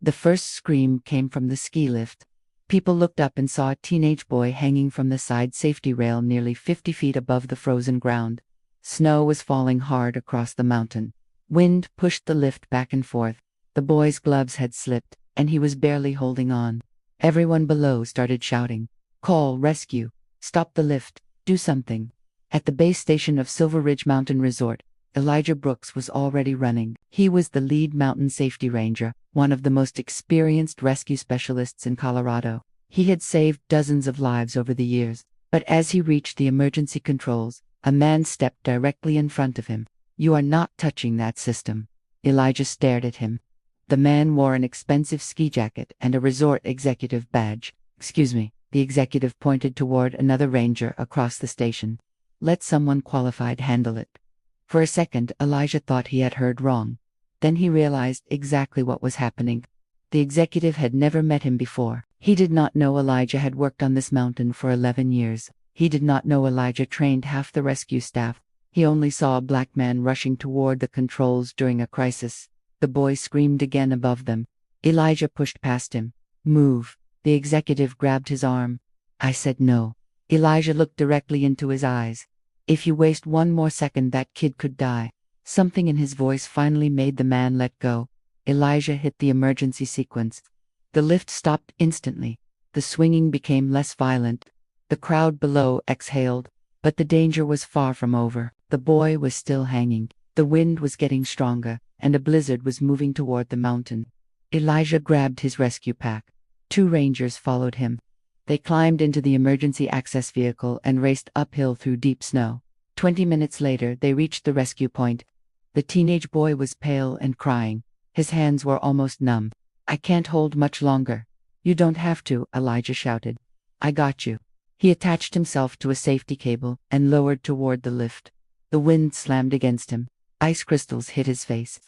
The first scream came from the ski lift. People looked up and saw a teenage boy hanging from the side safety rail nearly 50 feet above the frozen ground. Snow was falling hard across the mountain. Wind pushed the lift back and forth. The boy's gloves had slipped, and he was barely holding on. Everyone below started shouting, "Call rescue! Stop the lift! Do something!" At the base station of Silver Ridge Mountain Resort, Elijah Brooks was already running. He was the lead mountain safety ranger, one of the most experienced rescue specialists in Colorado. He had saved dozens of lives over the years, but as he reached the emergency controls, a man stepped directly in front of him. "You are not touching that system." Elijah stared at him. The man wore an expensive ski jacket and a resort executive badge. "Excuse me," the executive pointed toward another ranger across the station. "Let someone qualified handle it." For a second, Elijah thought he had heard wrong. Then he realized exactly what was happening. The executive had never met him before. He did not know Elijah had worked on this mountain for 11 years. He did not know Elijah trained half the rescue staff. He only saw a black man rushing toward the controls during a crisis. The boy screamed again above them. Elijah pushed past him. "Move." The executive grabbed his arm. "I said no." Elijah looked directly into his eyes. "If you waste one more second, that kid could die." Something in his voice finally made the man let go. Elijah hit the emergency sequence. The lift stopped instantly. The swinging became less violent. The crowd below exhaled, but the danger was far from over. The boy was still hanging. The wind was getting stronger, and a blizzard was moving toward the mountain. Elijah grabbed his rescue pack. 2 rangers followed him. They climbed into the emergency access vehicle and raced uphill through deep snow. 20 minutes later, they reached the rescue point. The teenage boy was pale and crying. His hands were almost numb. "I can't hold much longer." "You don't have to," Elijah shouted. "I got you." He attached himself to a safety cable and lowered toward the lift. The wind slammed against him. Ice crystals hit his face.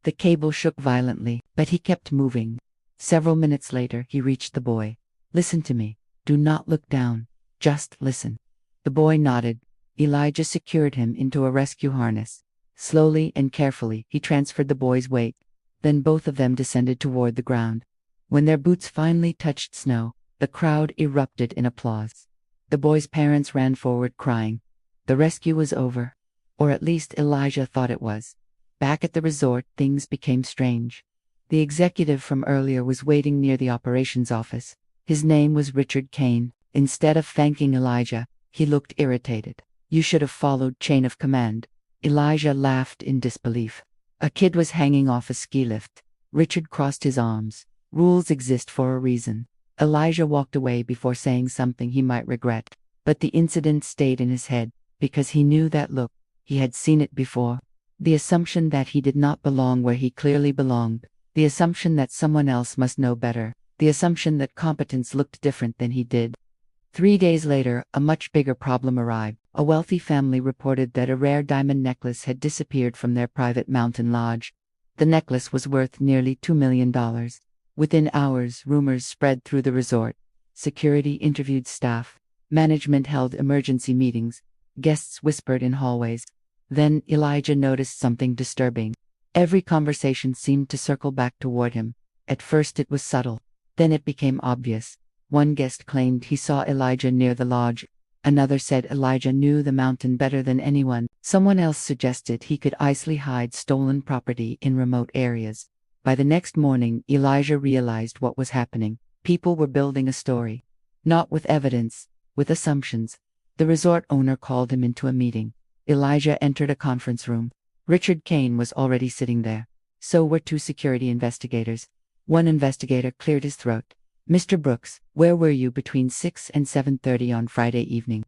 The cable shook violently, but he kept moving. Several minutes later, he reached the boy. "Listen to me. Do not look down. Just listen." The boy nodded. Elijah secured him into a rescue harness. Slowly and carefully, he transferred the boy's weight. Then both of them descended toward the ground. When their boots finally touched snow, the crowd erupted in applause. The boy's parents ran forward crying. The rescue was over. Or at least Elijah thought it was. Back at the resort, things became strange. The executive from earlier was waiting near the operations office. His name was Richard Kane. Instead of thanking Elijah, he looked irritated. "You should have followed chain of command." Elijah laughed in disbelief. A kid was hanging off a ski lift. Richard crossed his arms. "Rules exist for a reason." Elijah walked away before saying something he might regret. But the incident stayed in his head, because he knew that look. He had seen it before. The assumption that he did not belong where he clearly belonged. The assumption that someone else must know better. The assumption that competence looked different than he did. 3 days later, a much bigger problem arrived. A wealthy family reported that a rare diamond necklace had disappeared from their private mountain lodge. The necklace was worth nearly $2 million. Within hours, rumors spread through the resort. Security interviewed staff. Management held emergency meetings. Guests whispered in hallways. Then Elijah noticed something disturbing. Every conversation seemed to circle back toward him. At first it was subtle. Then it became obvious. One guest claimed he saw Elijah near the lodge. Another said Elijah knew the mountain better than anyone. Someone else suggested he could easily hide stolen property in remote areas. By the next morning, Elijah realized what was happening. People were building a story. Not with evidence, with assumptions. The resort owner called him into a meeting. Elijah entered a conference room. Richard Kane was already sitting there. So were 2 security investigators. One investigator cleared his throat. "Mr. Brooks, where were you between 6 and 7:30 on Friday evening?"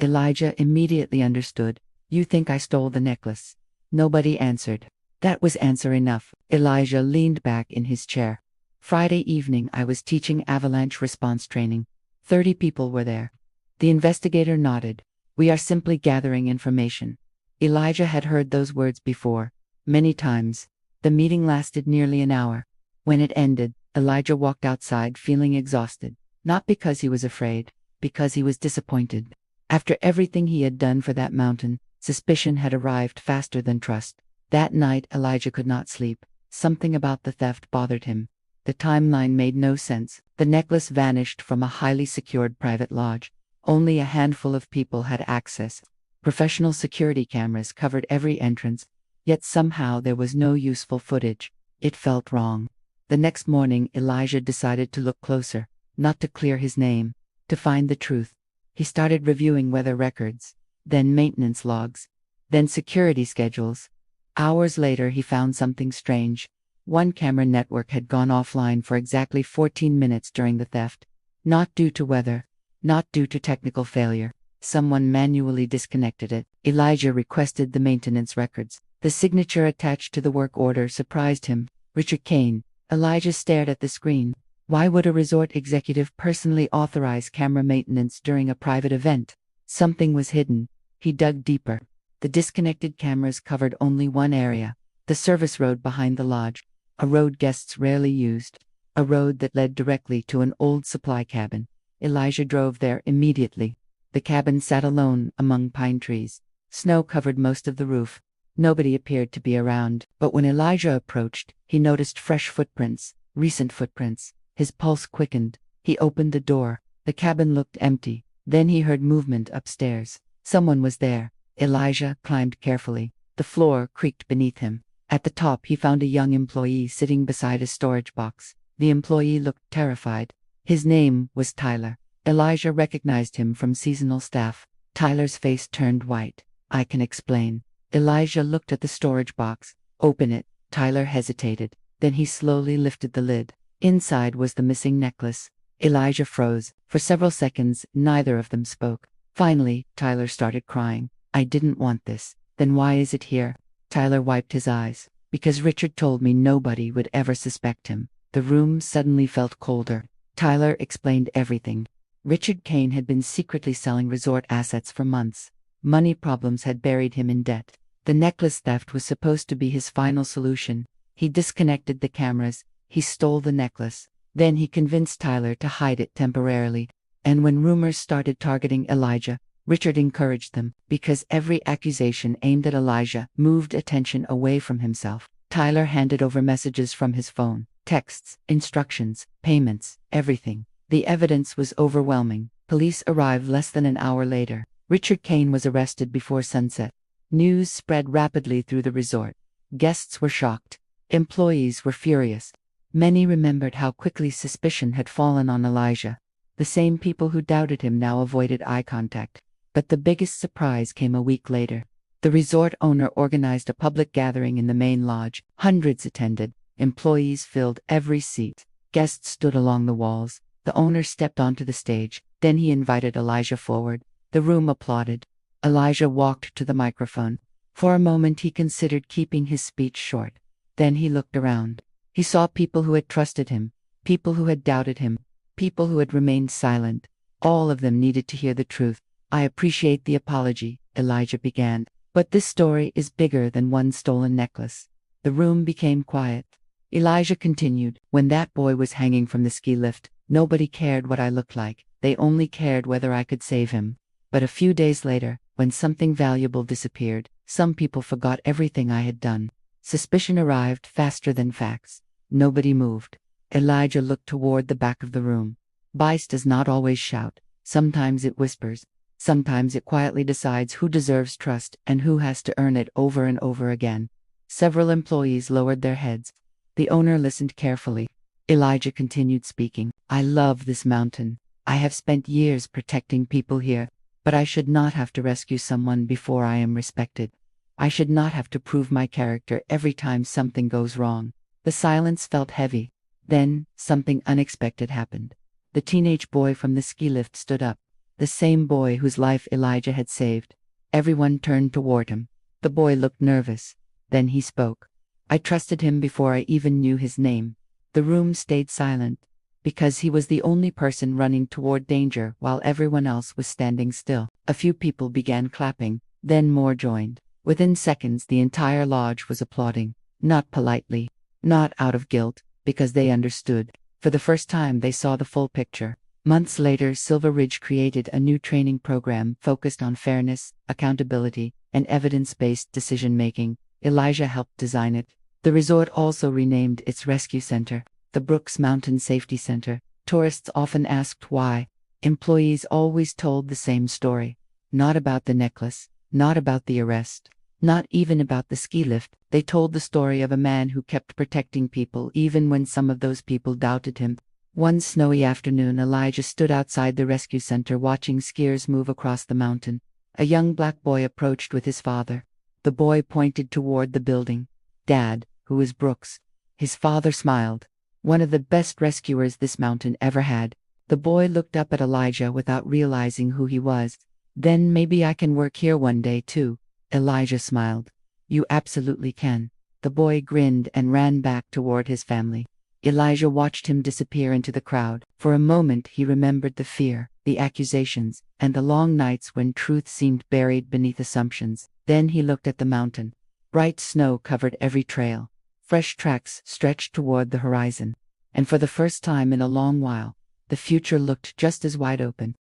Elijah immediately understood. "You think I stole the necklace?" Nobody answered. That was answer enough. Elijah leaned back in his chair. "Friday evening I was teaching avalanche response training. 30 people were there." The investigator nodded. "We are simply gathering information." Elijah had heard those words before, many times. The meeting lasted nearly an hour. When it ended, Elijah walked outside feeling exhausted. Not because he was afraid, because he was disappointed. After everything he had done for that mountain, suspicion had arrived faster than trust. That night Elijah could not sleep. Something about the theft bothered him. The timeline made no sense. The necklace vanished from a highly secured private lodge. Only a handful of people had access. Professional security cameras covered every entrance, yet somehow there was no useful footage. It felt wrong. The next morning, Elijah decided to look closer, not to clear his name, to find the truth. He started reviewing weather records, then maintenance logs, then security schedules. Hours later, he found something strange. One camera network had gone offline for exactly 14 minutes during the theft. Not due to weather, not due to technical failure. Someone manually disconnected it. Elijah requested the maintenance records. The signature attached to the work order surprised him. Richard Kane. Elijah stared at the screen. Why would a resort executive personally authorize camera maintenance during a private event? Something was hidden. He dug deeper. The disconnected cameras covered only one area, the service road behind the lodge, a road guests rarely used, a road that led directly to an old supply cabin. Elijah drove there immediately. The cabin sat alone among pine trees. Snow covered most of the roof. Nobody appeared to be around, but when Elijah approached, he noticed fresh footprints, recent footprints. His pulse quickened. He opened the door. The cabin looked empty. Then he heard movement upstairs. Someone was there. Elijah climbed carefully. The floor creaked beneath him. At the top, he found a young employee sitting beside a storage box. The employee looked terrified. His name was Tyler. Elijah recognized him from seasonal staff. Tyler's face turned white. I can explain. Elijah looked at the storage box. Open it. Tyler hesitated. Then he slowly lifted the lid. Inside was the missing necklace. Elijah froze. For several seconds, neither of them spoke. Finally, Tyler started crying. I didn't want this. Then why is it here? Tyler wiped his eyes. Because Richard told me nobody would ever suspect him. The room suddenly felt colder. Tyler explained everything. Richard Kane had been secretly selling resort assets for months. Money problems had buried him in debt. The necklace theft was supposed to be his final solution. He disconnected the cameras. He stole the necklace. Then he convinced Tyler to hide it temporarily. And when rumors started targeting Elijah, Richard encouraged them, because every accusation aimed at Elijah moved attention away from himself. Tyler handed over messages from his phone, texts, instructions, payments, everything. The evidence was overwhelming. Police arrived less than an hour later. Richard Kane was arrested before sunset. News spread rapidly through the resort. Guests were shocked. Employees were furious. Many remembered how quickly suspicion had fallen on Elijah. The same people who doubted him now avoided eye contact. But the biggest surprise came a week later. The resort owner organized a public gathering in the main lodge. Hundreds attended. Employees filled every seat. Guests stood along the walls. The owner stepped onto the stage. Then he invited Elijah forward. The room applauded. Elijah walked to the microphone. For a moment he considered keeping his speech short. Then he looked around. He saw people who had trusted him, people who had doubted him, people who had remained silent. All of them needed to hear the truth. I appreciate the apology, Elijah began, but this story is bigger than one stolen necklace. The room became quiet. Elijah continued, when that boy was hanging from the ski lift, nobody cared what I looked like. They only cared whether I could save him. But a few days later, when something valuable disappeared, some people forgot everything I had done. Suspicion arrived faster than facts. Nobody moved. Elijah looked toward the back of the room. Bias does not always shout. Sometimes it whispers. Sometimes it quietly decides who deserves trust and who has to earn it over and over again. Several employees lowered their heads. The owner listened carefully. Elijah continued speaking. I love this mountain. I have spent years protecting people here, but I should not have to rescue someone before I am respected. I should not have to prove my character every time something goes wrong. The silence felt heavy. Then, something unexpected happened. The teenage boy from the ski lift stood up. The same boy whose life Elijah had saved. Everyone turned toward him. The boy looked nervous. Then he spoke. I trusted him before I even knew his name. The room stayed silent, because he was the only person running toward danger while everyone else was standing still. A few people began clapping, then more joined. Within seconds, the entire lodge was applauding. Not politely, not out of guilt, because they understood. For the first time, they saw the full picture. Months later, Silver Ridge created a new training program focused on fairness, accountability, and evidence-based decision-making. Elijah helped design it. The resort also renamed its rescue center. The Brooks Mountain Safety Center. Tourists often asked why. Employees always told the same story. Not about the necklace, not about the arrest, not even about the ski lift. They told the story of a man who kept protecting people even when some of those people doubted him. One snowy afternoon, Elijah stood outside the rescue center watching skiers move across the mountain. A young black boy approached with his father. The boy pointed toward the building. "Dad, who is Brooks?" His father smiled. "One of the best rescuers this mountain ever had." The boy looked up at Elijah without realizing who he was. "Then maybe I can work here one day too." Elijah smiled. "You absolutely can." The boy grinned and ran back toward his family. Elijah watched him disappear into the crowd. For a moment he remembered the fear, the accusations, and the long nights when truth seemed buried beneath assumptions. Then he looked at the mountain. Bright snow covered every trail. Fresh tracks stretched toward the horizon. And for the first time in a long while, the future looked just as wide open.